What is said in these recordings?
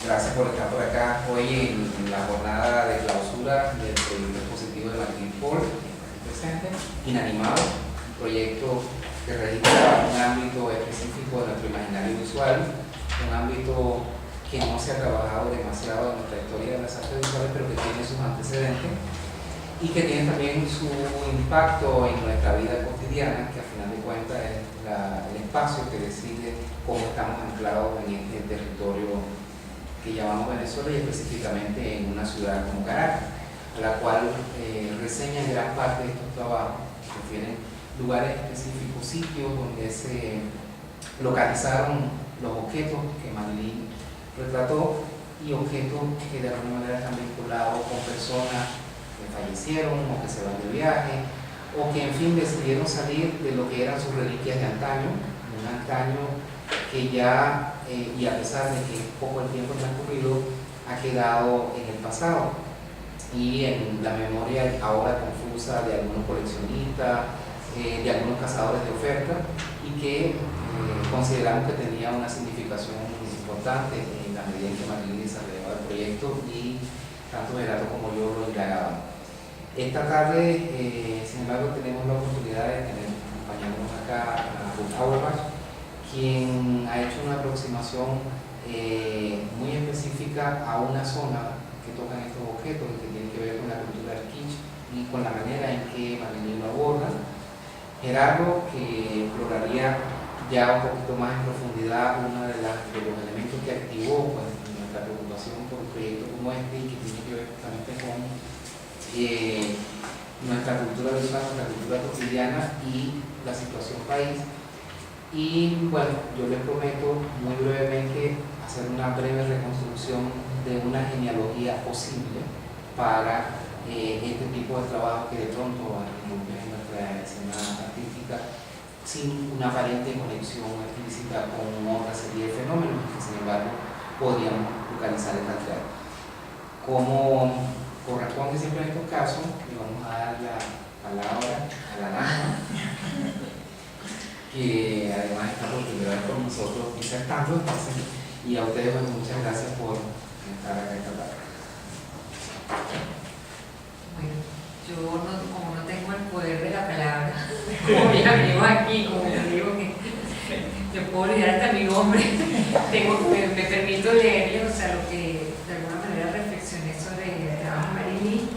Gracias por estar por acá hoy en la jornada de clausura del proyecto expositivo de Marilyn Paul, presente, Inanimado, un proyecto que registra un ámbito específico de nuestro imaginario visual, un ámbito que no se ha trabajado demasiado en nuestra historia de las artes visuales, pero que tiene sus antecedentes y que tiene también su impacto en nuestra vida cotidiana, que a final de cuentas es el espacio que decide cómo estamos anclados en este territorio que llamamos Venezuela, y específicamente en una ciudad como Caracas, a la cual reseñan gran parte de estos trabajos, que tienen lugares específicos, sitios donde se localizaron los objetos que Marilyn retrató y objetos que de alguna manera están vinculados con personas que fallecieron o que se van de viaje o que en fin decidieron salir de lo que eran sus reliquias de antaño, un antaño que ya, y a pesar de que poco el tiempo transcurrido, ha quedado en el pasado y en la memoria ahora confusa de algunos coleccionistas, de algunos cazadores de ofertas, y que consideramos que tenía una significación importante en la medida en que Marilyn desarrollaba el proyecto y tanto Gerardo como yo lo indagábamos. Esta tarde, sin embargo, tenemos la oportunidad de tener acompañándonos acá a Ruth Auerbach, quien ha hecho una aproximación muy específica a una zona que tocan estos objetos y que tiene que ver con la cultura del kitsch y con la manera en que Marilyn lo aborda. Gerardo, que exploraría ya un poquito más en profundidad uno de los elementos que activó pues, nuestra preocupación por un proyecto como este y que tiene que ver justamente con nuestra cultura visual, nuestra cultura cotidiana y la situación país. Y bueno, yo les prometo muy brevemente hacer una breve reconstrucción de una genealogía posible para este tipo de trabajo que de pronto irrumpe en nuestra escena artística sin una aparente conexión explícita con otra serie de fenómenos que sin embargo podríamos localizar en la realidad. Como corresponde siempre en estos casos, le vamos a dar la palabra a la dama, que además está por primera vez con nosotros disertando, y a ustedes pues, muchas gracias por estar acá esta tarde. Bueno, yo como no tengo el poder de la palabra, como mis amigos aquí, como les digo que yo puedo olvidar hasta mi nombre, me permito leerles, o sea, lo que de alguna manera reflexioné sobre el trabajo de Marilyn,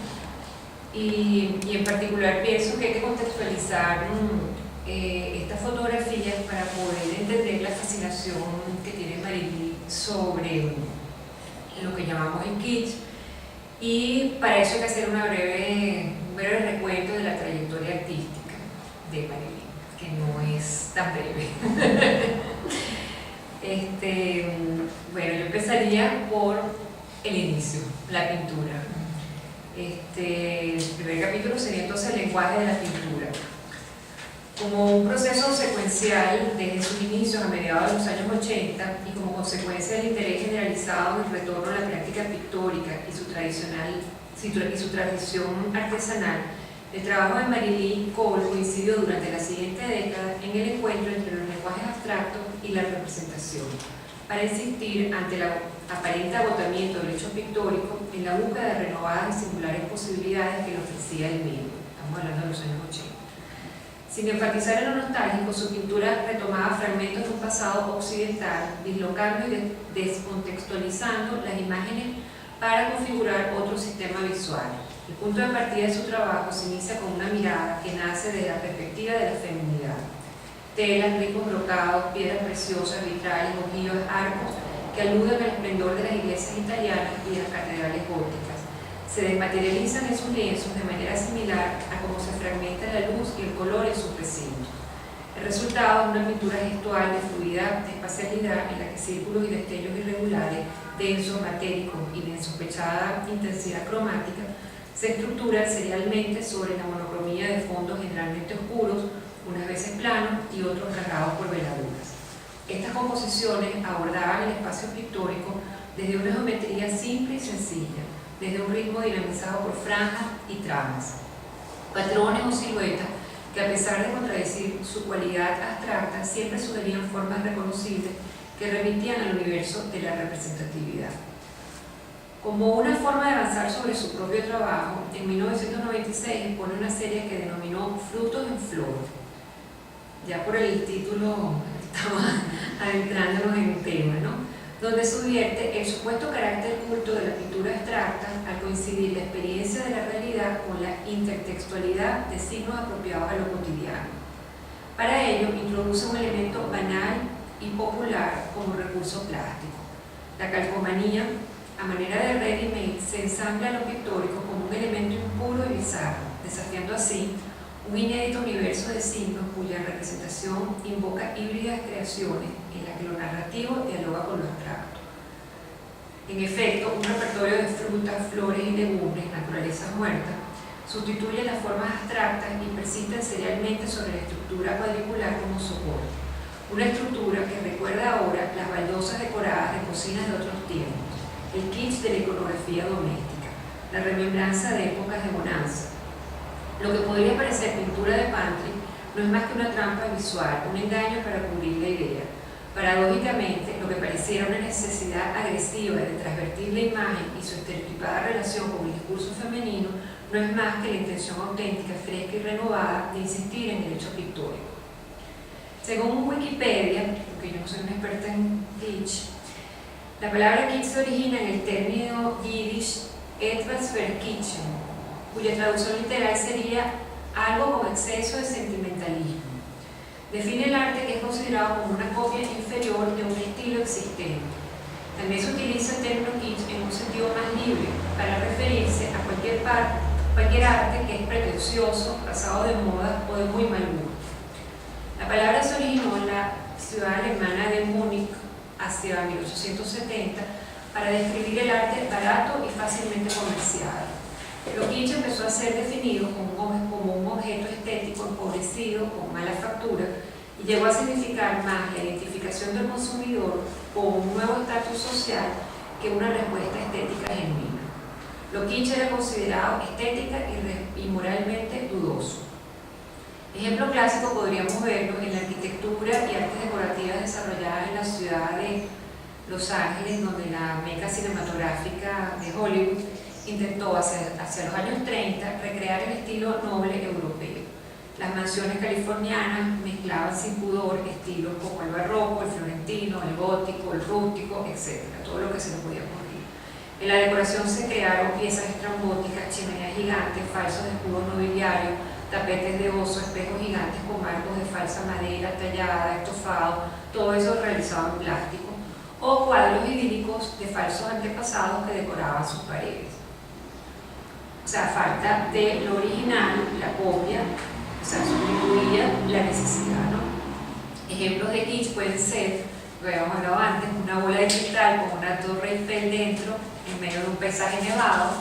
y en particular pienso que hay que contextualizar estas fotografías para poder entender la fascinación que tiene Marilyn sobre lo que llamamos el kitsch, y para eso hay que hacer un breve recuento de la trayectoria artística de Marilyn, que no es tan breve. Bueno, yo empezaría por el inicio, la pintura. El primer capítulo sería entonces el lenguaje de la pintura. Como un proceso secuencial desde sus inicios a mediados de los años 80 y como consecuencia del interés generalizado en el retorno a la práctica pictórica y su tradición artesanal, el trabajo de Marilyn Cole coincidió durante la siguiente década en el encuentro entre los lenguajes abstractos y la representación, para insistir ante el aparente agotamiento del hecho pictórico en la búsqueda de renovadas y singulares posibilidades que le ofrecía el medio. Estamos hablando de los años 80. Sin enfatizar en lo nostálgico, su pintura retomaba fragmentos de un pasado occidental, dislocando y descontextualizando las imágenes para configurar otro sistema visual. El punto de partida de su trabajo se inicia con una mirada que nace de la perspectiva de la feminidad. Telas, ricos brocados, piedras preciosas, vitrales, ojivas, arcos, que aluden al esplendor de las iglesias italianas y de las catedrales góticas. Se desmaterializan en sus lienzos de manera similar a cómo se fragmenta la luz y el color en sus recintos. El resultado es una pintura gestual de fluidez, de espacialidad, en la que círculos y destellos irregulares, densos, matéricos y de insospechada intensidad cromática se estructuran serialmente sobre la monocromía de fondos generalmente oscuros, unas veces planos y otros cargados por veladuras. Estas composiciones abordaban el espacio pictórico desde una geometría simple y sencilla, desde un ritmo dinamizado por franjas y tramas, patrones o siluetas que, a pesar de contradecir su cualidad abstracta, siempre sugerían formas reconocibles que remitían al universo de la representatividad. Como una forma de avanzar sobre su propio trabajo, en 1996 expone una serie que denominó Frutos en Flor. Ya por el título estamos adentrándonos en un tema, ¿no? Donde subvierte el supuesto carácter culto de la pintura abstracta al coincidir la experiencia de la realidad con la intertextualidad de signos apropiados a lo cotidiano. Para ello, introduce un elemento banal y popular como recurso plástico. La calcomanía, a manera de ready-made, se ensambla lo pictórico como un elemento impuro y bizarro, desafiando así un inédito universo de signos cuya representación invoca híbridas creaciones en las que lo narrativo dialoga con lo abstracto. En efecto, un repertorio de frutas, flores y legumbres, naturalezas muertas, sustituye las formas abstractas y persisten serialmente sobre la estructura cuadricular como soporte. Una estructura que recuerda ahora las baldosas decoradas de cocinas de otros tiempos, el kitsch de la iconografía doméstica, la remembranza de épocas de bonanza. Lo que podría parecer pintura de pantry no es más que una trampa visual, un engaño para cubrir la idea. Paradójicamente, lo que pareciera una necesidad agresiva de transvertir la imagen y su estereotipada relación con el discurso femenino no es más que la intención auténtica, fresca y renovada de insistir en el hecho pictórico. Según Wikipedia, porque yo no soy una experta en kitsch, la palabra kitsch se origina en el término yiddish etwas verkitschen, cuya traducción literal sería algo con exceso de sentimentalismo. Define el arte que es considerado como una copia inferior de un estilo existente. También se utiliza el término kitsch en un sentido más libre para referirse a cualquier arte que es pretencioso, pasado de moda o de muy mal gusto. La palabra se originó en la ciudad alemana de Múnich hacia 1870 para describir el arte barato y fácilmente comercial. Lo kitsch empezó a ser definido como un objeto estético empobrecido con mala factura y llegó a significar más la identificación del consumidor con un nuevo estatus social que una respuesta estética genuina. Lo kitsch era considerado estética y moralmente dudoso. Ejemplo clásico podríamos verlo en la arquitectura y artes decorativas desarrolladas en la ciudad de Los Ángeles, donde la meca cinematográfica de Hollywood intentó hacia los años 30 recrear el estilo noble europeo. Las mansiones californianas mezclaban sin pudor estilos como el barroco, el florentino, el gótico, el rústico, etc. Todo lo que se nos podía ocurrir. En la decoración se crearon piezas estrambóticas, chimeneas gigantes, falsos escudos nobiliarios, tapetes de oso, espejos gigantes con marcos de falsa madera tallada, estofado, todo eso realizado en plástico, o cuadros idílicos de falsos antepasados que decoraban sus paredes. O sea, falta de lo original, la copia, o sea, sustituía la necesidad, ¿no? Ejemplos de kitsch pueden ser, lo habíamos hablado antes, una bola de cristal con una torre Eiffel dentro, en medio de un paisaje nevado,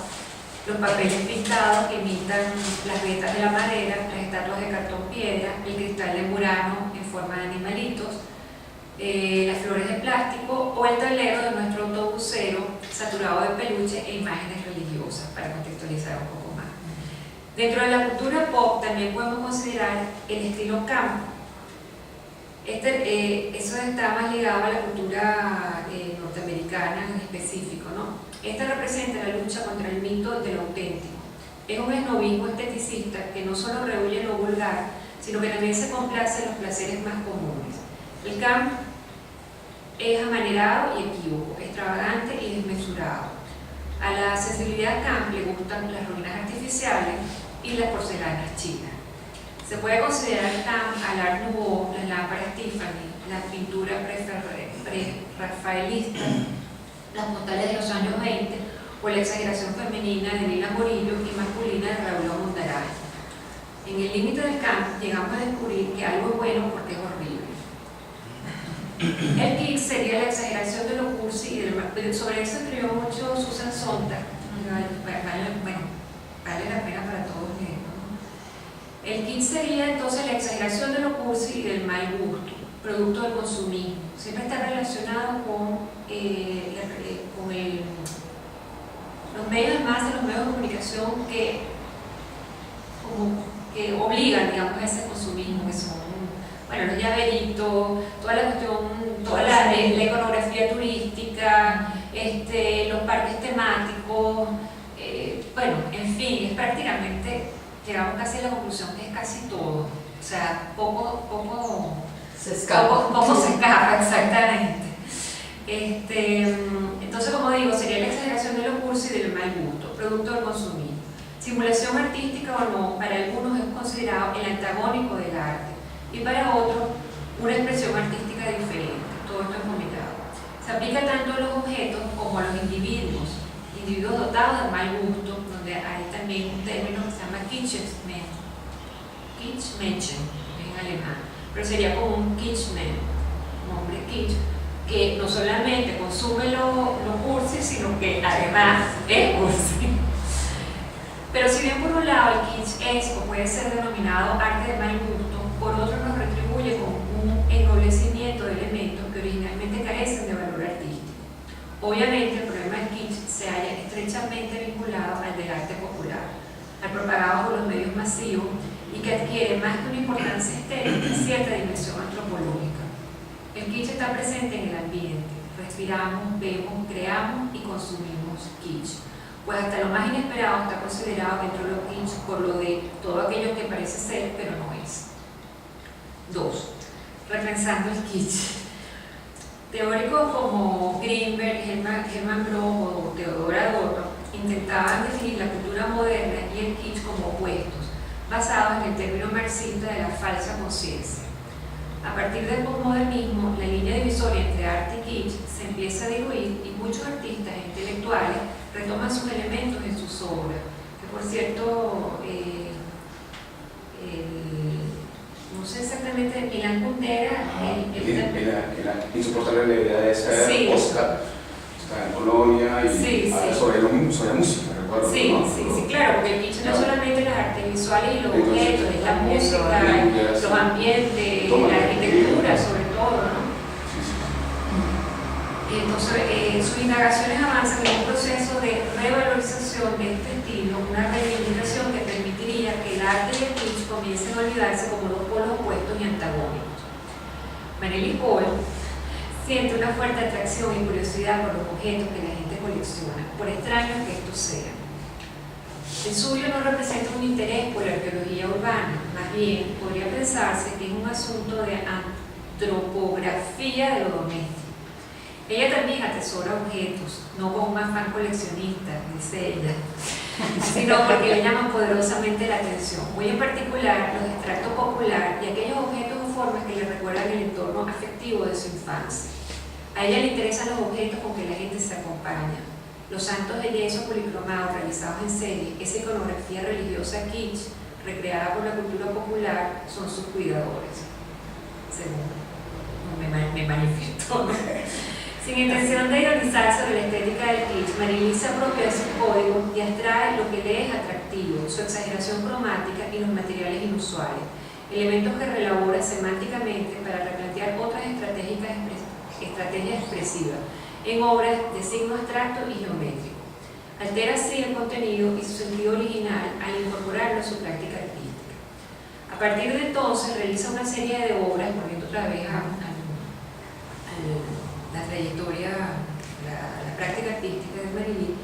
los papeles pintados que imitan las vetas de la madera, las estatuas de cartón piedra, el cristal de Murano en forma de animalitos, las flores de plástico o el tablero de nuestro autobusero saturado de peluche e imágenes religiosas, para contextualizar un poco más. Dentro de la cultura pop también podemos considerar el estilo camp. Eso está más ligado a la cultura norteamericana en específico, ¿no? Esta representa la lucha contra el mito de lo auténtico. Es un esnovismo esteticista que no solo rehuye lo vulgar, sino que también se complace en los placeres más comunes. El camp es amanerado y equívoco, extravagante y desmesurado. A la sensibilidad camp le gustan las ruinas artificiales y las porcelanas chinas. Se puede considerar camp al Art Nouveau, las lámparas Tiffany, la pintura pre-rafaelista, las postales de los años 20 o la exageración femenina de Lila Morillo y masculina de Raúl Montaraz. En el límite del camp llegamos a descubrir que algo es bueno porque es horrible. El kitsch sería la exageración de lo cursi y del sobre eso escribió mucho Susan Sontag. Vale la pena para todos leerlo, ¿no? El kitsch sería entonces la exageración de lo cursi y del mal gusto, producto del consumismo. Siempre está relacionado con los medios de masa, los medios de comunicación que obligan, digamos, a ese consumismo, que son, bueno, los llaveritos, toda la cuestión, toda la iconografía turística, los parques temáticos, bueno, en fin, es prácticamente, llegamos casi a la conclusión que es casi todo. O sea, poco se escapa. Poco se escapa, exactamente. Entonces, como digo, sería la exageración de lo cursi y del mal gusto, producto del consumismo. Simulación artística o no, para algunos es considerado el antagónico del arte y para otros una expresión artística diferente. Todo esto es combinado. Se aplica tanto a los objetos como a los individuos dotados de mal gusto, donde hay también un término que se llama Kitschmenschen, en alemán, pero sería como un Kitschman, un hombre kitsch, que no solamente consume lo cursi, sino que además es cursi. Pero si bien por un lado el kitsch es o puede ser denominado arte de mal gusto, por otro nos retribuye con un ennoblecimiento de elementos que originalmente carecen de valor artístico. Obviamente el problema del kitsch se halla estrechamente vinculado al del arte popular, al propagado por los medios masivos y que adquiere más que una importancia estética cierta dimensión antropológica. El kitsch está presente en el ambiente, respiramos, vemos, creamos y consumimos kitsch. Pues hasta lo más inesperado está considerado dentro de lo kitsch por lo de todo aquello que parece ser pero no es. 2. Repensando el kitsch. Teóricos como Greenberg, Hermann Broch o Theodor Adorno intentaban definir la cultura moderna y el kitsch como opuestos, basados en el término marxista de la falsa conciencia. A partir del posmodernismo, la línea divisoria entre arte y kitsch se empieza a diluir y muchos artistas e intelectuales retoman sus elementos en sus obras, que por cierto, no sé exactamente, Milán Kundera, insoportable la idea de ser sí. Oscar, está en Polonia y sí, habla sí. sobre música, recuerdo. Sí, ¿no? sí, claro, porque el kitsch no es solamente las artes visuales y los Entonces, objetos, es la música, los ambientes, la arquitectura sobre todo, ¿no? Sí, sí. Entonces, sus indagaciones avanzan en un proceso de revalorización de este estilo, una reivindicación que permitiría que el arte y el kitsch comiencen a olvidarse como dos polos opuestos y antagónicos. Marilee Cole siente una fuerte atracción y curiosidad por los objetos que la gente colecciona, por extraños que estos sean. El suyo no representa un interés por la arqueología urbana, más bien podría pensarse que es un asunto de antropografía de lo doméstico. Ella también atesora objetos, no con un afán coleccionista, dice ella, sino porque le llaman poderosamente la atención, muy en particular los extractos populares y aquellos objetos o formas que le recuerdan el entorno afectivo de su infancia. A ella le interesan los objetos con que la gente se acompaña. Los santos de yeso policromados realizados en serie, esa iconografía religiosa kitsch, recreada por la cultura popular, son sus cuidadores. Según me manifiesto, ¿no? Sin intención de ironizar sobre la estética del kitsch, Marilee se apropia de sus códigos y abstrae lo que le es atractivo, su exageración cromática y los materiales inusuales, elementos que relabora semánticamente para replantear otras estrategias expresivas en obras de signo abstracto y geométrico. Altera así el contenido y su sentido original al incorporarlo a su práctica artística. A partir de entonces realiza una serie de obras, volviendo otra vez a la trayectoria, la práctica artística de Marilee,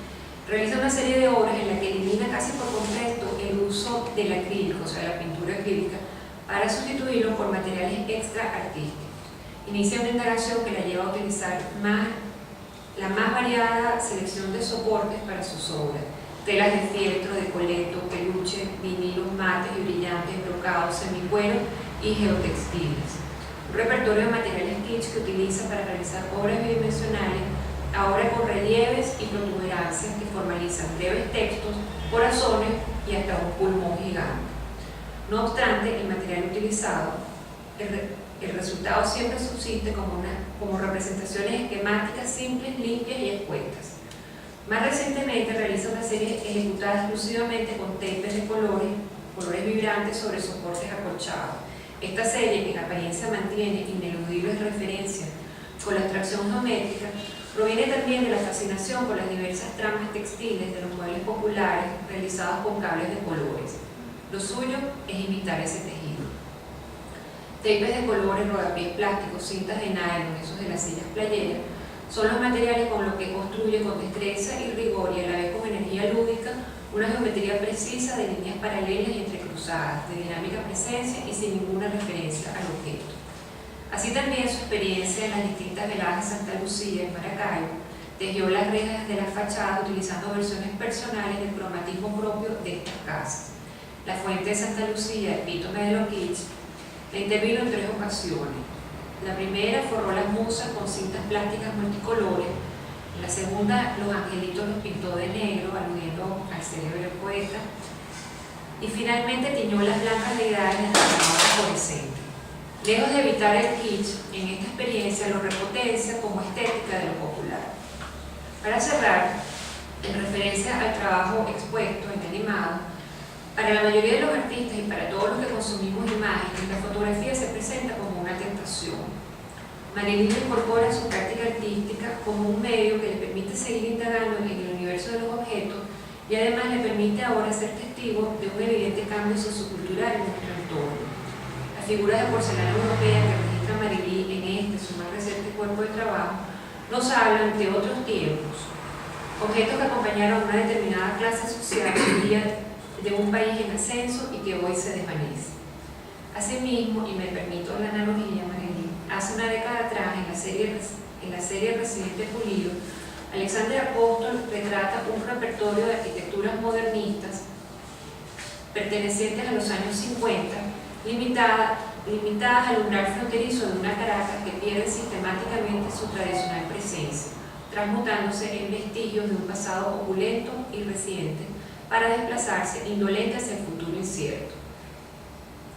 realiza una serie de obras en la que elimina casi por completo el uso del acrílico, o sea, la pintura acrílica, para sustituirlo por materiales extra artísticos. Inicia una indagación que la lleva a utilizar la más variada selección de soportes para sus obras: telas de fieltro, de coleto, peluche, vinilos mates y brillantes, brocados, semicuero y geotextiles. Un repertorio de materiales kitsch que utiliza para realizar obras bidimensionales, ahora con relieves y protuberancias que formalizan breves textos, corazones y hasta un pulmón gigante. No obstante, el material utilizado, el resultado siempre subsiste como representaciones esquemáticas simples, limpias y escuetas. Más recientemente realiza una serie ejecutada exclusivamente con tapes de colores vibrantes sobre soportes acolchados. Esta serie, que en apariencia mantiene ineludibles referencias con la abstracción geométrica, proviene también de la fascinación por las diversas tramas textiles de los muebles populares realizados con cables de colores. Lo suyo es imitar ese tejido. Tapes de colores, rodapiés plásticos, cintas de nylon, esos de las sillas playeras, Son los materiales con los que construye con destreza y rigor y a la vez con energía lúdica una geometría precisa de líneas paralelas y entrecruzadas, de dinámica presencia y sin ninguna referencia al objeto. Así también su experiencia en las distintas veladas de Santa Lucía en Maracaibo tejió las rejas de la fachada utilizando versiones personales del cromatismo propio de estas casas. La fuente de Santa Lucía, epítome de lo kitsch, la intervino en 3 ocasiones. La primera forró las musas con cintas plásticas multicolores. La segunda, los angelitos los pintó de negro, aludiendo al cerebro del poeta. Y finalmente tiñó las blancas deidades de color fluorescente. Lejos de evitar el kitsch, en esta experiencia lo repotencia como estética de lo popular. Para cerrar, en referencia al trabajo expuesto en animado, para la mayoría de los artistas y para todos los que consumimos imágenes, la fotografía se presenta como una tentación. Marilyn incorpora su práctica artística como un medio que le permite seguir indagando en el universo de los objetos y además le permite ahora ser testigo de un evidente cambio sociocultural en nuestro entorno. Las figuras de porcelana europea que registra Marilyn en su más reciente cuerpo de trabajo nos hablan de otros tiempos, objetos que acompañaron a una determinada clase social de un país en ascenso y que hoy se desvanece. Asimismo, y me permito la analogía, Marilyn, hace una década atrás, en la serie Residente Pulido, Alexander Apóstol retrata un repertorio de arquitecturas modernistas pertenecientes a los años 50, limitadas al umbral fronterizo de una Caracas que pierde sistemáticamente su tradicional presencia, transmutándose en vestigios de un pasado opulento y reciente para desplazarse indolente hacia el futuro incierto.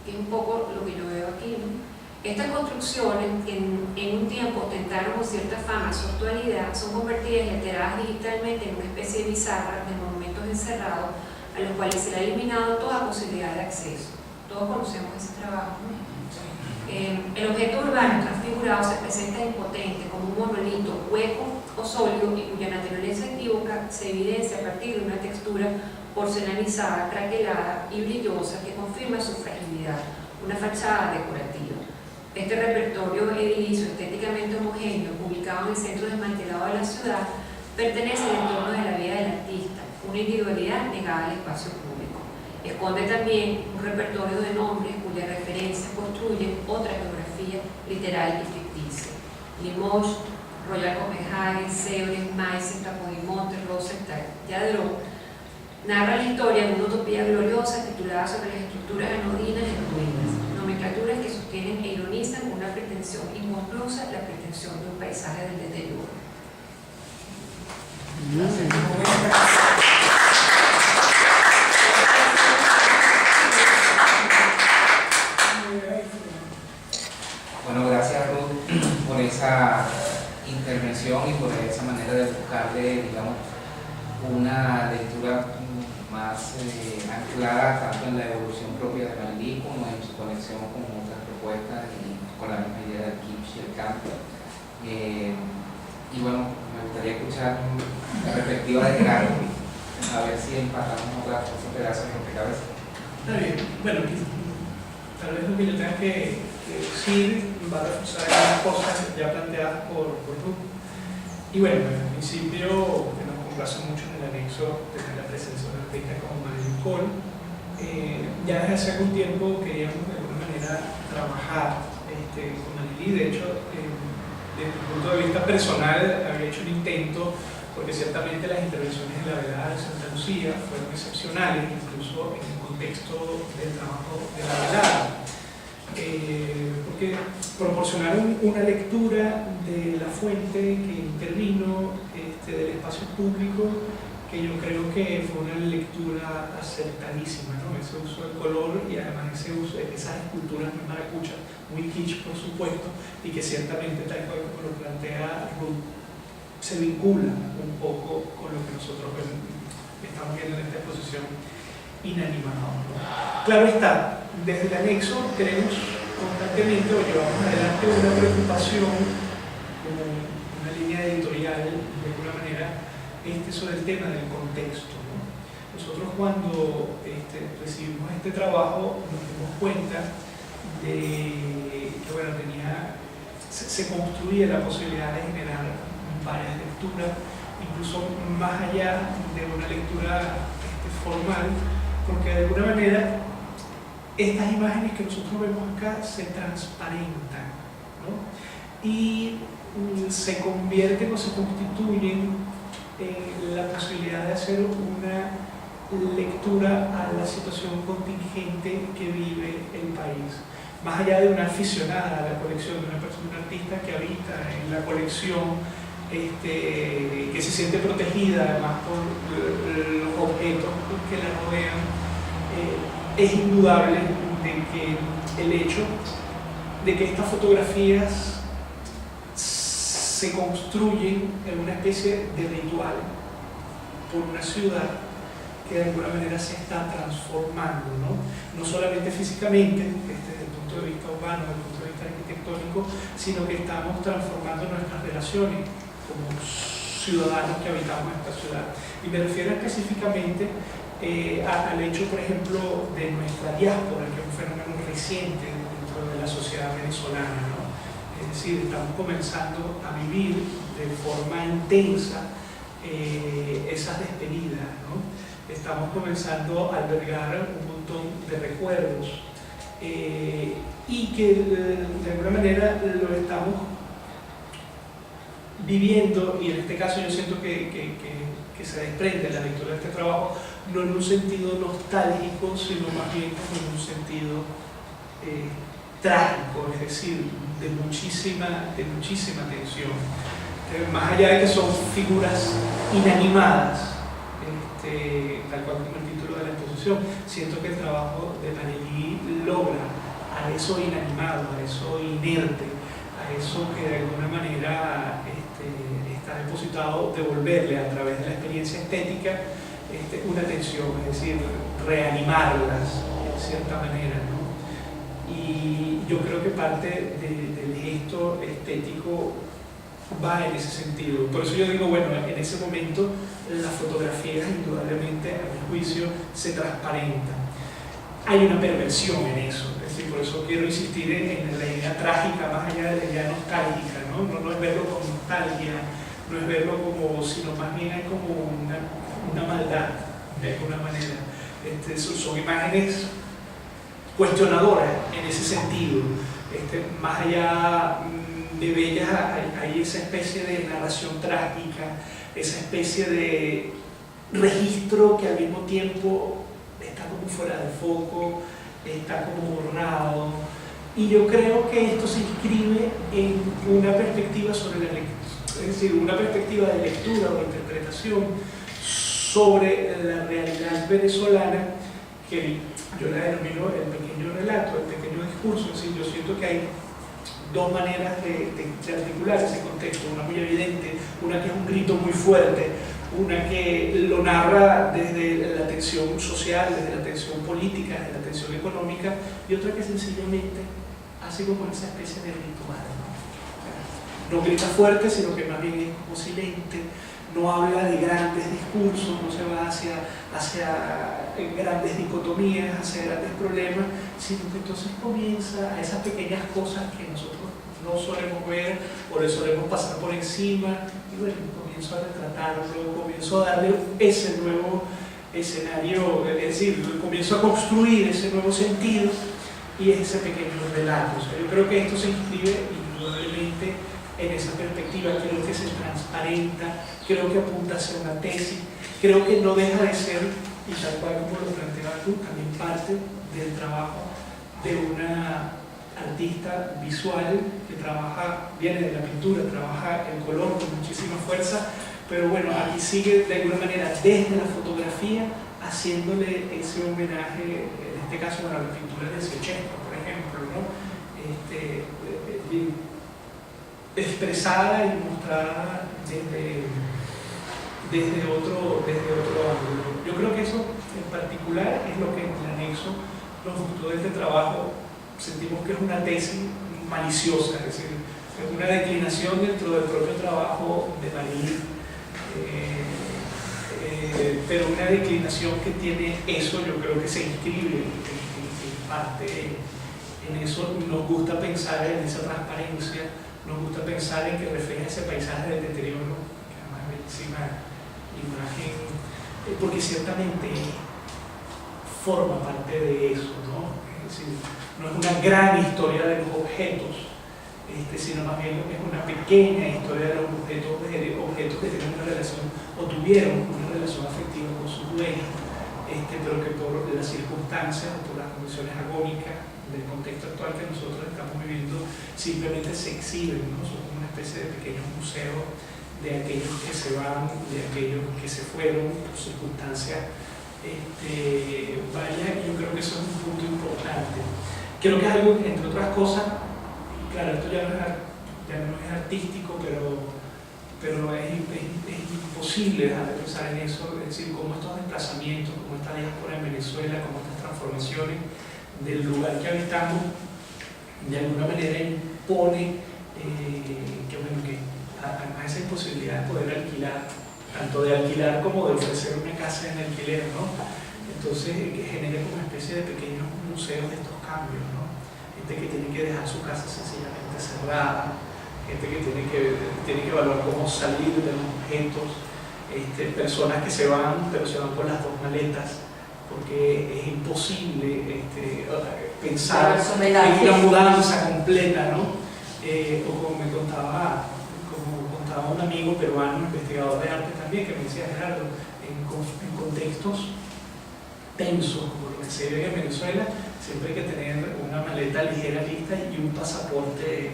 Que es un poco lo que yo veo aquí, ¿no? Estas construcciones, que en un tiempo ostentaron con cierta fama su actualidad, son convertidas y alteradas digitalmente en una especie de bizarra de monumentos encerrados a los cuales se le ha eliminado toda posibilidad de acceso. Todos conocemos ese trabajo, ¿no? El objeto urbano transfigurado se presenta impotente como un monolito hueco o sólido y cuya naturaleza equívoca se evidencia a partir de una textura porcelanizada, craquelada y brillosa que confirma su fragilidad, una fachada decorativa. Este repertorio edilicio estéticamente homogéneo, ubicado en el centro desmantelado de la ciudad, pertenece al entorno de la vida del artista, una individualidad negada al espacio público. Esconde también un repertorio de nombres cuyas referencias construyen otra geografía literal y ficticia. Limoges, Royal Copenhagen, Sèvres, Meissen, Capodimonte, Rosenthal, Diderot, narra la historia de una utopía gloriosa titulada sobre las estructuras anodinas en ruinas, nomenclaturas que sostienen e ironizan una pretensión inconclusa, la pretensión de un paisaje del deterioro. Bueno, gracias Ruth por esa intervención y por esa manera de buscarle, digamos, una lectura más anclada tanto en la evolución propia de Marilyn como en su conexión con otras propuestas y con la misma idea del kitsch y el campo. Y bueno, me gustaría escuchar la perspectiva de Gerardo, a ver si empatamos otros pedazos en cabeza. Está bien, bueno, tal vez lo que yo tenga que decir va a reforzar algunas cosas ya planteadas por Ruth. Y bueno, en principio nos complace mucho en el anexo tener la presencia de una artista como Marilyn Cole. Ya desde hace algún tiempo queríamos de alguna manera trabajar con Marilyn. De hecho, desde el punto de vista personal había hecho un intento, porque ciertamente las intervenciones en la velada de Santa Lucía fueron excepcionales, incluso en el contexto del trabajo de la velada. Porque proporcionaron una lectura de la fuente que intervino del espacio público, que yo creo que fue una lectura acertadísima, ¿no? Ese uso del color y además ese uso de esas esculturas muy maracuchas, muy kitsch por supuesto, y que ciertamente, tal cual como lo plantea Ruth, se vincula un poco con lo que nosotros estamos viendo en esta exposición inanimado, ¿no? Claro está, desde el anexo tenemos constantemente o llevamos adelante una preocupación como una línea editorial de alguna manera sobre el tema del contexto, ¿no? Nosotros cuando recibimos este trabajo nos dimos cuenta de que bueno, se construía la posibilidad de generar varias lecturas, incluso más allá de una lectura formal, porque de alguna manera estas imágenes que nosotros vemos acá se transparentan, ¿no? Y se convierten o se constituyen en la posibilidad de hacer una lectura a la situación contingente que vive el país. Más allá de una aficionada a la colección, de una persona, un artista que habita en la colección, que se siente protegida además por los objetos que la rodean, es indudable de que el hecho de que estas fotografías se construyen en una especie de ritual por una ciudad que de alguna manera se está transformando, no solamente físicamente, desde el punto de vista urbano, desde el punto de vista arquitectónico, sino que estamos transformando nuestras relaciones como ciudadanos que habitamos esta ciudad. Y me refiero específicamente al hecho, por ejemplo, de nuestra diáspora, que es un fenómeno reciente dentro de la sociedad venezolana, ¿no? Es decir, estamos comenzando a vivir de forma intensa esas despedidas, ¿no? Estamos comenzando a albergar un montón de recuerdos y que de alguna manera lo estamos viviendo, y en este caso yo siento que se desprende la lectura de este trabajo no en un sentido nostálgico, sino más bien como en un sentido trágico, es decir, de muchísima tensión. Más allá de que son figuras inanimadas, tal cual como el título de la exposición, siento que el trabajo de Marelly logra a eso inanimado, a eso inerte, a eso que de alguna manera está depositado, devolverle a través de la experiencia estética una tensión, es decir, reanimarlas de cierta manera, ¿no? Y yo creo que parte del gesto estético va en ese sentido. Por eso yo digo, bueno, en ese momento las fotografías indudablemente, a mi juicio, se transparentan. Hay una perversión en eso, es decir, por eso quiero insistir en la idea trágica más allá de la idea nostálgica, ¿no? No es verlo con nostalgia, no es verlo como, sino más bien hay como una maldad, de alguna manera. Son imágenes cuestionadoras en ese sentido. Más allá de bellas hay esa especie de narración trágica, esa especie de registro que al mismo tiempo está como fuera de foco, está como borrado, y yo creo que esto se inscribe en una perspectiva sobre la lectura, es decir, una perspectiva de lectura o interpretación sobre la realidad venezolana, que yo la denomino el pequeño relato, el pequeño discurso. Es decir, yo siento que hay dos maneras de articular ese contexto, una muy evidente, una que es un grito muy fuerte, una que lo narra desde la tensión social, desde la tensión política, desde la tensión económica, y otra que sencillamente hace como esa especie de ritual, ¿no? No grita fuerte, sino que más bien es como silente, no habla de grandes discursos, no se va hacia grandes dicotomías, hacia grandes problemas, sino que entonces comienza a esas pequeñas cosas que nosotros no solemos ver o le solemos pasar por encima, y bueno, comienzo a retratarlo, comienzo a darle ese nuevo escenario, es decir, comienzo a construir ese nuevo sentido, y es ese pequeño relato. O sea, yo creo que esto se inscribe indudablemente en esa perspectiva, creo que se transparenta, creo que apunta hacia una tesis, creo que no deja de ser, y tal cual como lo planteabas tú, también parte del trabajo de una artista visual que viene de la pintura, trabaja el color con muchísima fuerza, pero bueno, aquí sigue de alguna manera desde la fotografía haciéndole ese homenaje, en este caso a la pintura de Siechescu, por ejemplo, ¿no? Expresada y mostrada desde otro ángulo. Yo creo que eso en particular es lo que en el anexo nos gustó de este trabajo. Sentimos que es una tesis maliciosa, es decir, es una declinación dentro del propio trabajo de Marelly, pero una declinación que tiene eso, yo creo que se inscribe en parte en eso. Nos gusta pensar en esa transparencia nos gusta pensar en que refleja ese paisaje del deterioro, que además es bellísima imagen, porque ciertamente forma parte de eso, ¿no? Es decir, no es una gran historia de los objetos, sino más bien es una pequeña historia de los objetos que tienen una relación o tuvieron una relación afectiva con sus dueños, pero que por las circunstancias o por las condiciones agónicas del contexto actual que nosotros estamos viviendo simplemente se exhiben, ¿no? Son como una especie de pequeños museos de aquellos que se van, de aquellos que se fueron por circunstancias. Vaya, yo creo que eso es un punto importante. Creo que es algo, entre otras cosas, claro, esto ya no es artístico, pero es imposible dejar de pensar en eso, es decir, cómo estos desplazamientos, cómo esta diáspora en Venezuela, cómo estas transformaciones del lugar que habitamos, de alguna manera impone que además esa imposibilidad de poder alquilar, tanto de alquilar como de ofrecer una casa en alquiler, ¿no? Entonces, que genera como una especie de pequeños museos de estos cambios, ¿no? Gente que tiene que dejar su casa sencillamente cerrada, gente que tiene que evaluar cómo salir de los objetos, personas que se van, pero se van con las dos maletas, porque es imposible pensar en una mudanza completa, ¿no? O como contaba un amigo peruano, investigador de arte también, que me decía, Gerardo, en contextos tensos como lo que se vive en Venezuela, siempre hay que tener una maleta ligera lista y un pasaporte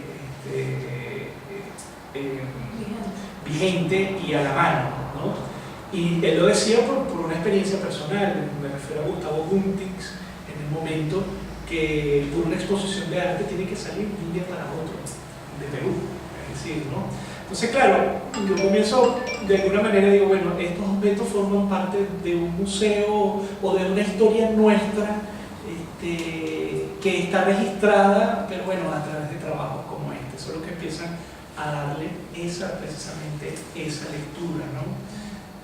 vigente y a la mano, ¿no? Y él lo decía por una experiencia personal. Me refiero a Gustavo Guntix, en el momento que por una exposición de arte tiene que salir de un día para otro de Perú, es decir, ¿no? Entonces, claro, yo comienzo de alguna manera, digo, bueno, estos objetos forman parte de un museo o de una historia nuestra que está registrada, pero bueno, a través de trabajos como este, solo que empiezan a darle precisamente esa lectura, ¿no?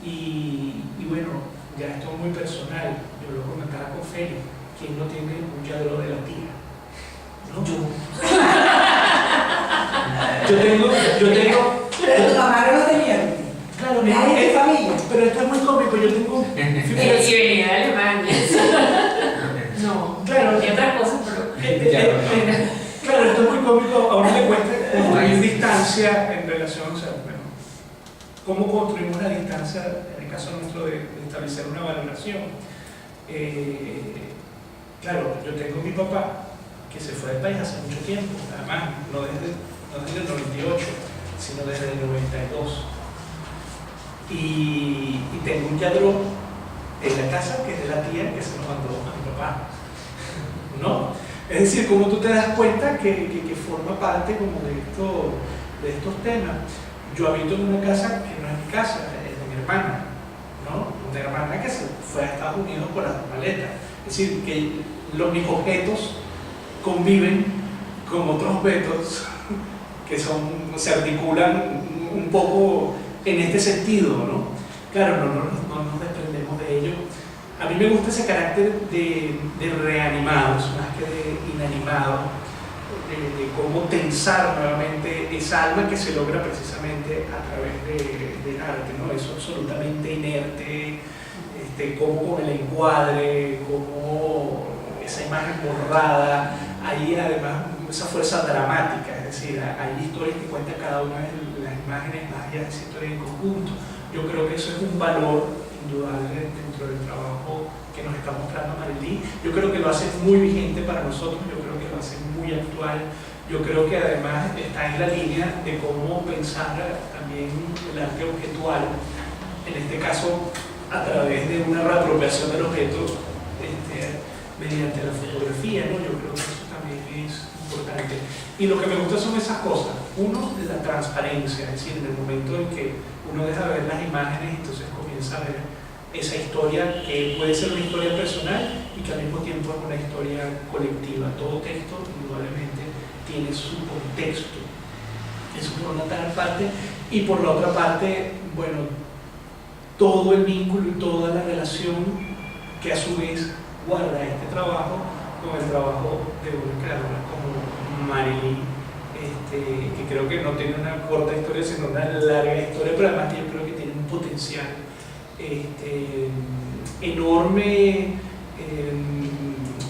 Y bueno, ya esto es muy personal, yo lo comentaba con Félix, ¿quién no tiene un lladro de la tía? ¿No? Yo tengo. Pero tu mamá no lo tenía. Claro, Nadie de familia. pero esto es muy cómico, yo tengo. Y venía de Alemania. No, Claro, y otras cosas, pero. claro, esto es muy cómico, a uno le cuesta construir distancia en relación, o sea, bueno, cómo construimos la distancia, en el caso nuestro de establecer una valoración. Claro, yo tengo a mi papá, que se fue del país hace mucho tiempo, además, no desde el 98, sino desde el 92. Y tengo un lladrón en la casa que es de la tía que se nos mandó a mi papá, ¿no? Es decir, como tú te das cuenta que forma parte como de estos temas. Yo habito en una casa que no es mi casa, es de mi hermana, ¿no? Una hermana que se fue a Estados Unidos con las maletas. Es decir, que mis objetos conviven con otros objetos que se articulan un poco en este sentido, ¿no? Claro, no nos desprendemos de ello. A mí me gusta ese carácter de reanimados, más que de inanimados, de cómo tensar nuevamente esa alma que se logra precisamente a través del arte, ¿no? Eso absolutamente inerte, cómo con el encuadre, cómo esa imagen borrada, ahí además esa fuerza dramática, es decir, hay historias que cuenta cada una de las imágenes, más allá de esa historia en conjunto. Yo creo que eso es un valor indudable dentro del trabajo que nos está mostrando Marilí. Yo creo que lo hace muy vigente para nosotros, yo creo que lo hace muy actual. Yo creo que además está en la línea de cómo pensar también el arte objetual, en este caso a través de una reapropiación del objeto mediante la fotografía, ¿no? Yo creo que eso también es importante. Y lo que me gusta son esas cosas. Uno, la transparencia, es decir, en el momento en que uno deja de ver las imágenes, entonces comienza a ver esa historia que puede ser una historia personal y que al mismo tiempo es una historia colectiva. Todo texto, indudablemente, tiene su contexto. Eso por una parte. Y por la otra parte, bueno, todo el vínculo y toda la relación que a su vez guarda este trabajo con el trabajo de una creadora como Marilí, que creo que no tiene una corta historia, sino una larga historia, pero además yo creo que tiene un potencial enorme,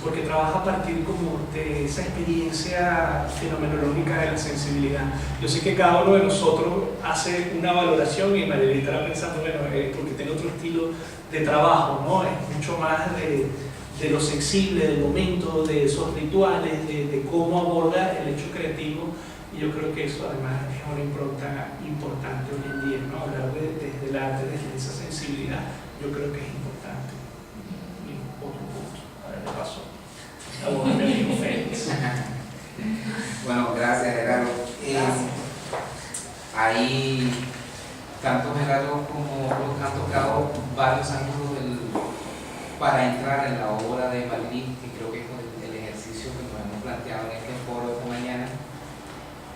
porque trabaja a partir como de esa experiencia fenomenológica de la sensibilidad. Yo sé que cada uno de nosotros hace una valoración y Marielita estará pensando, bueno, porque tiene otro estilo de trabajo, ¿no? Es mucho más de lo sensible, del momento, de esos rituales, de cómo aborda el hecho creativo, y yo creo que eso además es una impronta importante hoy en día, ¿no? Hablar desde el arte, desde esa sensibilidad, yo creo que es importante. Y otro punto, a ver, le paso la voz a mi amigo Félix. Bueno, gracias Gerardo. Ahí, tanto Gerardo como Carlos han tocado varios ángulos para entrar en la obra de Marilyn, que creo que es el ejercicio que nos hemos planteado en este foro esta mañana.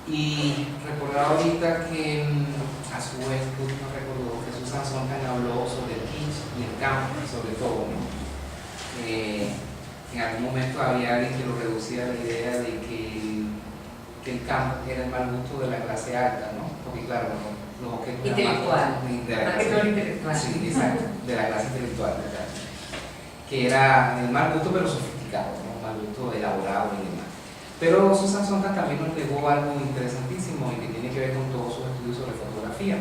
Y recordar ahorita que a su vez nos recordó que Susan Sontag habló sobre el kitsch y el campo, sobre todo, ¿no? En algún momento había alguien que lo reducía a la idea de que el campo era el mal gusto de la clase alta, ¿no? Porque claro, los objetos intelectual, más que todo intelectual. Sí, exacto, de la clase intelectual, ¿verdad? Que era el mal gusto pero sofisticado, ¿no? Un mal gusto elaborado y demás. Pero Susan Sontag también nos legó algo interesantísimo y que tiene que ver con todos sus estudios sobre fotografía.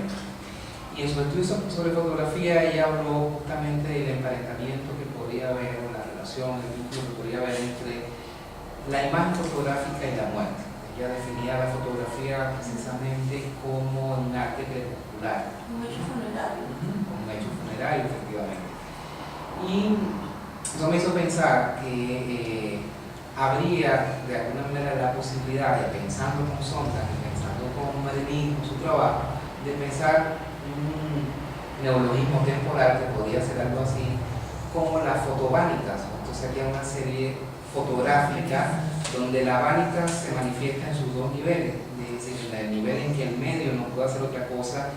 Y en sus estudios sobre fotografía ella habló justamente del emparentamiento que podría haber, o la relación, el vínculo que podría haber entre la imagen fotográfica y la muerte. Ella definía la fotografía precisamente como un arte crepuscular. Un hecho funerario. Como un hecho funerario, efectivamente. Y eso me hizo pensar que habría de alguna manera la posibilidad de, pensando con Sontag, pensando con Marilyn, con su trabajo, de pensar un neologismo temporal que podría ser algo así como las fotobánicas. Esto sería una serie fotográfica donde la vánica se manifiesta en sus dos niveles, es decir, en el nivel en que el medio no puede hacer otra cosa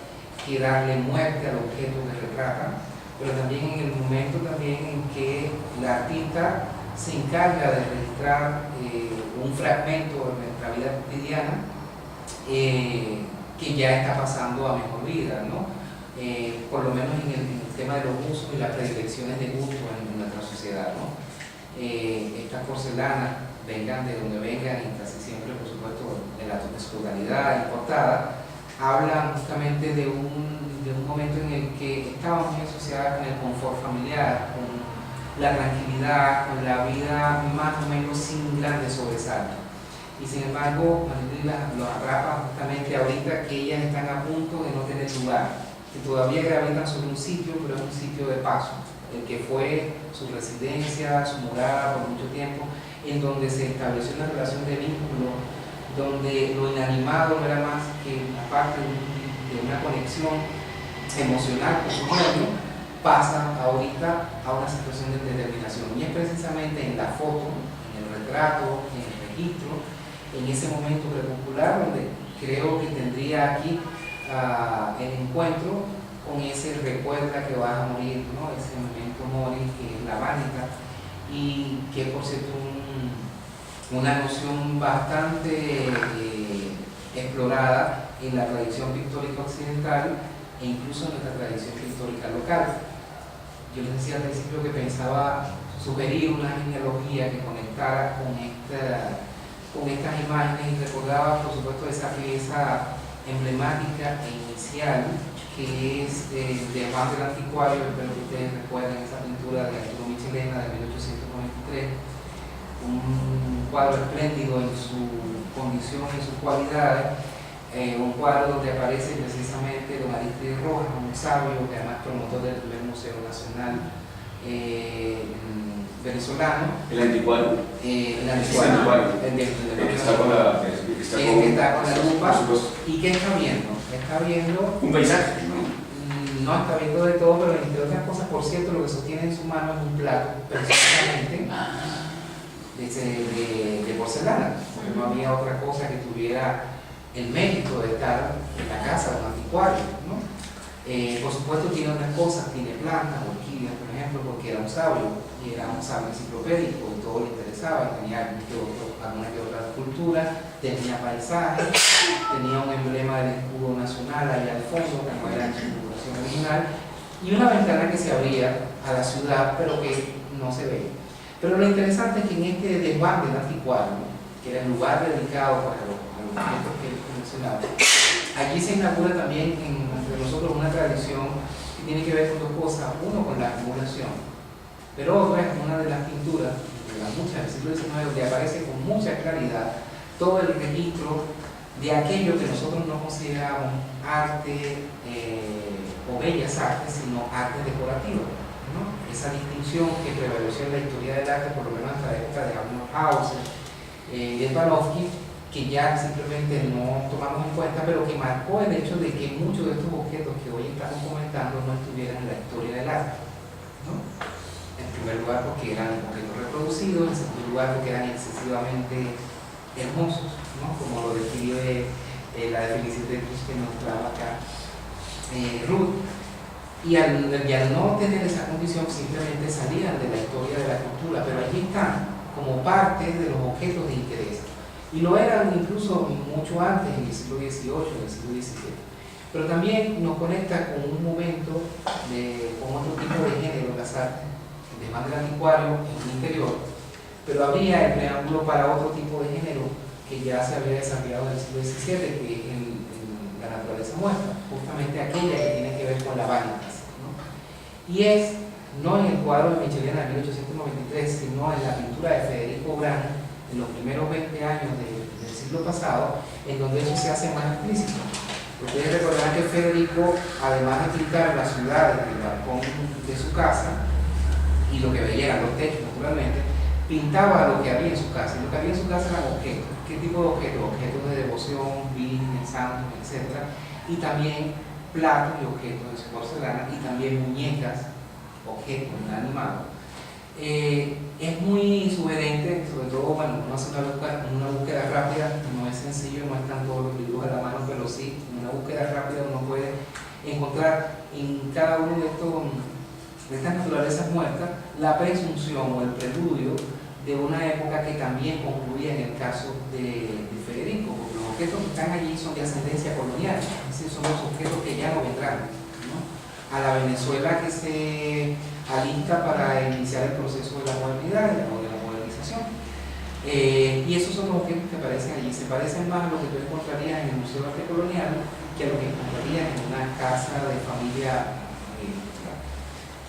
que darle muerte al objeto que retrata, pero también en el momento también en que la artista se encarga de registrar un fragmento de nuestra vida cotidiana que ya está pasando a mejor vida, ¿no? Por lo menos en el tema de los usos y las predilecciones de gusto en nuestra sociedad, ¿no? Estas porcelanas, vengan de donde vengan y casi siempre, por supuesto, de la totalidad importada, hablan justamente de un momento en el que estábamos muy asociadas con el confort familiar, con la tranquilidad, con la vida más o menos sin grandes sobresaltos. Y sin embargo, Marilyn lo atrapa justamente ahorita que ellas están a punto de no tener lugar, que todavía gravitan sobre un sitio, pero es un sitio de paso, el que fue su residencia, su morada por mucho tiempo, en donde se estableció una relación de vínculo, donde lo inanimado no era más que una parte de una conexión emocional con su dueño, pasa ahorita a una situación de determinación, y es precisamente en la foto, en el retrato, en el registro, en ese momento crepuscular donde creo que tendría aquí el encuentro con ese recuerda que vas a morir, ¿no? Ese momento mori que es la vánica, y que por cierto una noción bastante explorada en la tradición pictórica occidental e incluso en nuestra tradición pictórica local. Yo les decía al principio que pensaba sugerir una genealogía que conectara con estas imágenes, y recordaba por supuesto esa pieza emblemática e inicial que es de Juan del Anticuario. Espero que ustedes recuerden esa pintura de Arturo Michelena de 1893, un cuadro espléndido en su condición y en sus cualidades, un cuadro donde aparece precisamente don Aristide Rojas, un sabio que además promotor del primer Museo Nacional venezolano. El anticuario. El anticuario. El que está con la lupa y que está viendo. Está viendo un paisaje, ¿no? No está viendo de todo, pero entre otras cosas, por cierto, lo que sostiene en su mano es un plato, precisamente de porcelana, porque no había otra cosa que tuviera el mérito de estar en la casa de un anticuario, ¿no? Por supuesto tiene otras cosas, tiene plantas, orquídeas, por ejemplo, porque era un sabio y era un sabio enciclopédico y todo le interesaba, y tenía alguna que otra cultura, tenía paisajes, tenía un emblema del escudo nacional ahí al fondo, que no era en su configuración original, y una ventana que se abría a la ciudad, pero que no se veía. Pero lo interesante es que en este desván del anticuario, que era el lugar dedicado para los objetos que mencionaba, allí se inaugura también entre nosotros una tradición que tiene que ver con dos cosas. Uno, con la acumulación, pero otra es una de las pinturas de las muchas del siglo XIX, donde aparece con mucha claridad todo el registro de aquello que nosotros no consideramos arte o bellas artes, sino arte decorativo, ¿no? Esa distinción que prevaleció en la historia del arte, por lo menos hasta la época de Arnold Hauser, de Panofsky, que ya simplemente no tomamos en cuenta, pero que marcó el hecho de que muchos de estos objetos que hoy estamos comentando no estuvieran en la historia del arte, ¿no? En primer lugar porque eran objetos reproducidos, en segundo lugar porque eran excesivamente hermosos, ¿no? Como lo describe la definición de que nos trae acá Ruth. Y al no tener esa condición simplemente salían de la historia de la cultura, pero allí están como parte de los objetos de interés. Y lo eran incluso mucho antes, en el siglo XVIII, en el siglo XVII. Pero también nos conecta con un momento, con otro tipo de género, las artes, además del anticuario en el interior, pero había el preámbulo para otro tipo de género que ya se había desarrollado en el siglo XVII, que es la naturaleza muerta, justamente aquella que tiene que ver con la vanitas, ¿no? Y es, no en el cuadro de Michelena de 1893, sino en la pintura de Federico Urani, en los primeros 20 años del siglo pasado, en donde eso se hace más explícito. Ustedes recordarán que Federico, además de pintar la ciudad desde el balcón de su casa, y lo que veía eran los techos, naturalmente, pintaba lo que había en su casa. Y lo que había en su casa eran objetos. ¿Qué tipo de objetos? Objetos de devoción, vírgenes, santos, etc. Y también platos y objetos de su porcelana, y también muñecas, objetos inanimados. Es muy sugerente, sobre todo cuando uno hace una búsqueda rápida, no es sencillo, no están todos los libros a la mano, pero sí, en una búsqueda rápida uno puede encontrar en cada uno de estas naturalezas muertas la presunción o el preludio de una época que también concluía en el caso de Federico, porque los objetos que están allí son de ascendencia colonial, es decir, son los objetos que ya no vendrán, ¿no? A la Venezuela que se alista para iniciar el proceso de la modernidad o de la modernización. Y esos son los objetos que aparecen allí. Se parecen más a lo que tú encontrarías en el Museo de Arte Colonial que a lo que encontrarías en una casa de familia.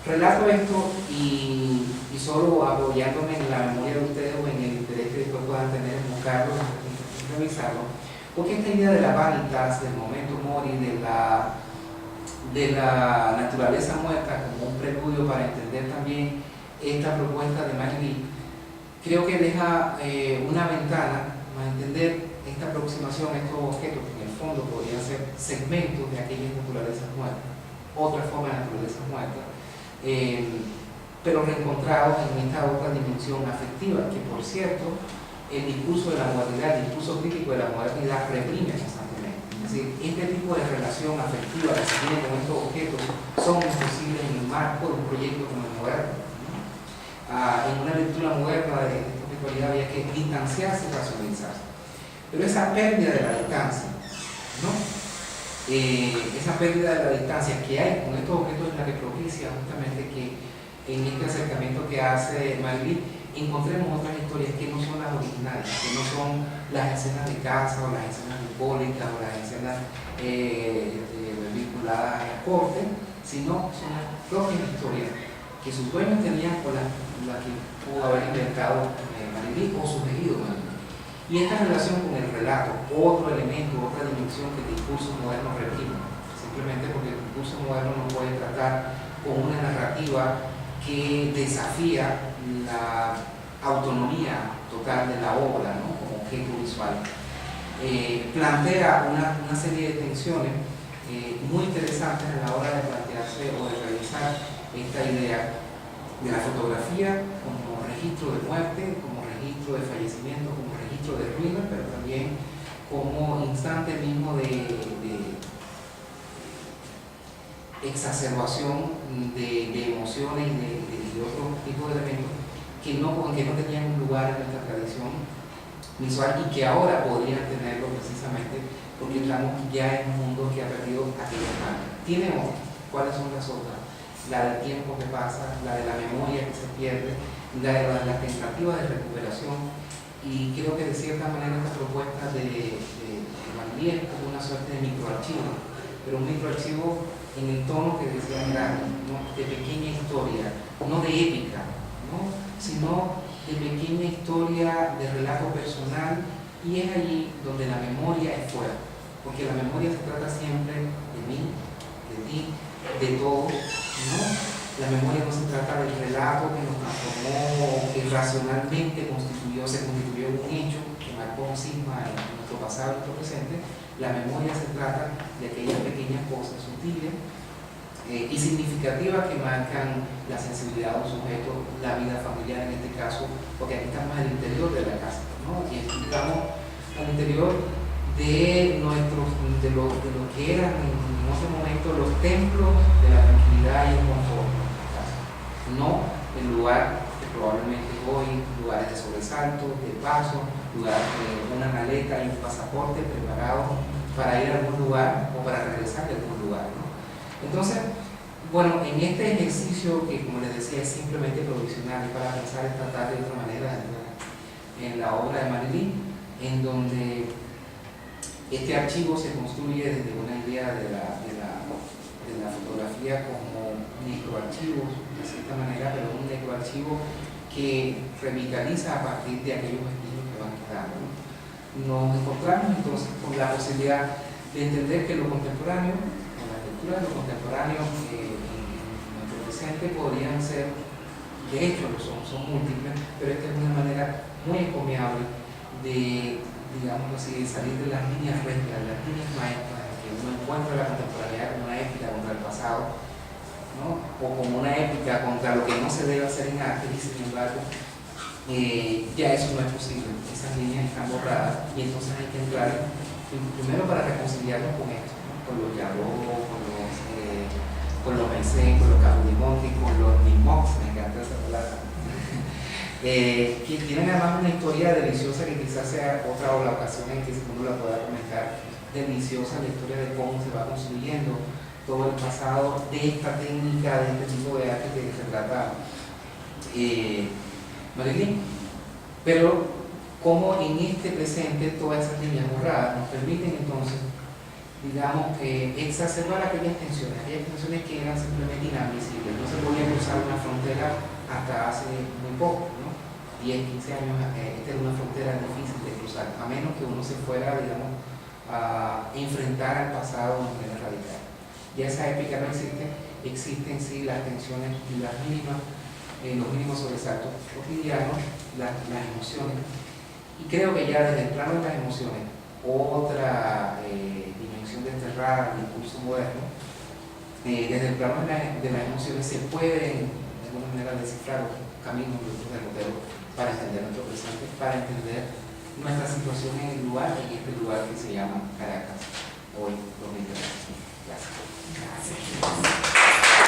Relato esto y solo apoyándome en la memoria de ustedes o en el interés que después puedan tener en buscarlo, en revisarlo, porque esta idea de la vanitas, del momento mori, de la naturaleza muerta como un preludio para entender también esta propuesta de Marie, creo que deja una ventana para entender esta aproximación a estos objetos que en el fondo podrían ser segmentos de aquellas naturalezas muertas, otra forma de naturaleza muerta, pero reencontrados en esta otra dimensión afectiva, que por cierto, el discurso de la modernidad, el discurso crítico de la modernidad reprime constantemente. Es decir, este tipo de relación afectiva que se tiene con estos objetos son imposibles en el marco de un proyecto como el moderno, ¿no? En una lectura moderna de esta espiritualidad había que distanciarse y racionalizarse. Pero esa pérdida de la distancia, ¿no? Esa pérdida de la distancia que hay con estos objetos es la que propicia justamente que en este acercamiento que hace Marie encontremos otras historias que no son las originales, que no son las escenas de casa o las escenas bucólicas o las escenas vinculadas a la corte, sino son las propias historias que sus dueños tenían con las que pudo haber inventado Marie o sugerido Marie. Y esta relación con el relato, otro elemento, otra dimensión que el discurso moderno reprime, simplemente porque el discurso moderno no puede tratar con una narrativa que desafía la autonomía total de la obra, ¿no? Como objeto visual. Plantea una serie de tensiones muy interesantes a la hora de plantearse o de realizar esta idea de la fotografía como registro de muerte, como registro de fallecimiento, como registro de ruina, pero también como instante mismo de exacerbación de canciones y otros tipos de elementos que no tenían un lugar en nuestra tradición visual y que ahora podrían tenerlo precisamente porque estamos ya en un mundo que ha perdido aquellas marcas. Tiene otras. ¿Cuáles son las otras? La del tiempo que pasa, la de la memoria que se pierde, la de las tentativas de recuperación. Y creo que de cierta manera esta propuesta de Marilí es como una suerte de microarchivo, pero un microarchivo en el tono que decía Miranda, ¿no? De pequeña historia, no de épica, ¿no? Sino de pequeña historia de relato personal, y es allí donde la memoria es fuerte, porque la memoria se trata siempre de mí, de ti, de todos, ¿no? La memoria no se trata del relato que nos transformó, que racionalmente se constituyó en un hecho que marcó un sigma en nuestro pasado y nuestro presente. La memoria se trata de aquellas pequeñas cosas sutiles y significativas que marcan la sensibilidad de un sujeto, la vida familiar en este caso, porque aquí estamos en el interior de la casa, ¿no? Y estamos al interior de lo que eran en ese momento los templos de la tranquilidad y el confort, no el lugar que probablemente hoy, lugares de sobresalto, de paso, lugares de una maleta y un pasaporte preparado para ir a algún lugar o para regresar de algún lugar, ¿no? Entonces, bueno, en este ejercicio que, como les decía, es simplemente provisional, es para pensar esta tarde de otra manera en la obra de Marilí, en donde este archivo se construye desde una idea de la fotografía como microarchivos, de cierta manera, pero un microarchivo que revitaliza a partir de aquellos vestigios que van quedando, ¿no? Nos encontramos entonces con la posibilidad de entender que lo contemporáneo, con la lectura de lo contemporáneo en nuestro presente podrían ser, de hecho son múltiples, pero esta es una manera muy encomiable de, digamos así, salir de las líneas rectas, de las líneas maestras, que uno encuentra la contemporaneidad como una épica contra el pasado, ¿no? O como una épica contra lo que no se debe hacer en arte, y sin embargo ya eso no es posible, esas líneas están borradas y entonces hay que entrar primero para reconciliarnos con esto, ¿no? Con los Yarro, con los Mencén, con los Carudimonti, con los Nimox, me encanta esa palabra, que tienen además una historia deliciosa que quizás sea otra o la ocasión en que uno la pueda comentar, deliciosa la historia de cómo se va construyendo todo el pasado de esta técnica, de este tipo de arte que se trata Marilí, pero como en este presente todas esas líneas borradas nos permiten entonces, digamos, que exacerbar aquellas tensiones que eran simplemente inadmisibles. No se podía cruzar una frontera hasta hace muy poco, ¿no? 10, 15 años, esta era una frontera difícil de cruzar, a menos que uno se fuera, digamos, a enfrentar al pasado de manera radical. Ya esa épica no existe, existen sí las tensiones y las mínimas, los mínimos sobresaltos cotidianos, las emociones. Y creo que ya desde el plano de las emociones, otra dimensión desterrada del discurso moderno, desde el plano de las emociones se pueden de alguna manera descifrar los caminos de derrotero para entender nuestro presente, para entender nuestra situación en el lugar, en este lugar que se llama Caracas, hoy 2023. Gracias. Gracias.